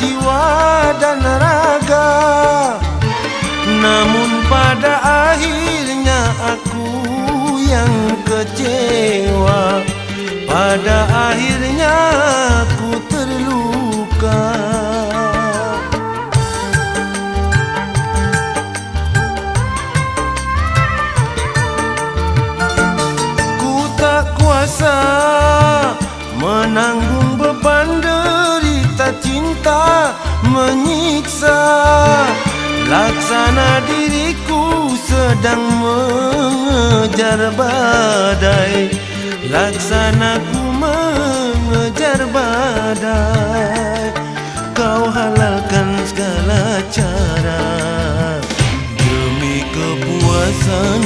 jiwa dan raga. Namun pada akhirnya aku yang kecewa. Pada akhirnya aku terluka. Ku tak kuasa menanggung beban derita cinta menyiksa. Laksana diriku sedang mengejar badai. Laksana ku mengejar badai. Kau halalkan segala cara demi kepuasan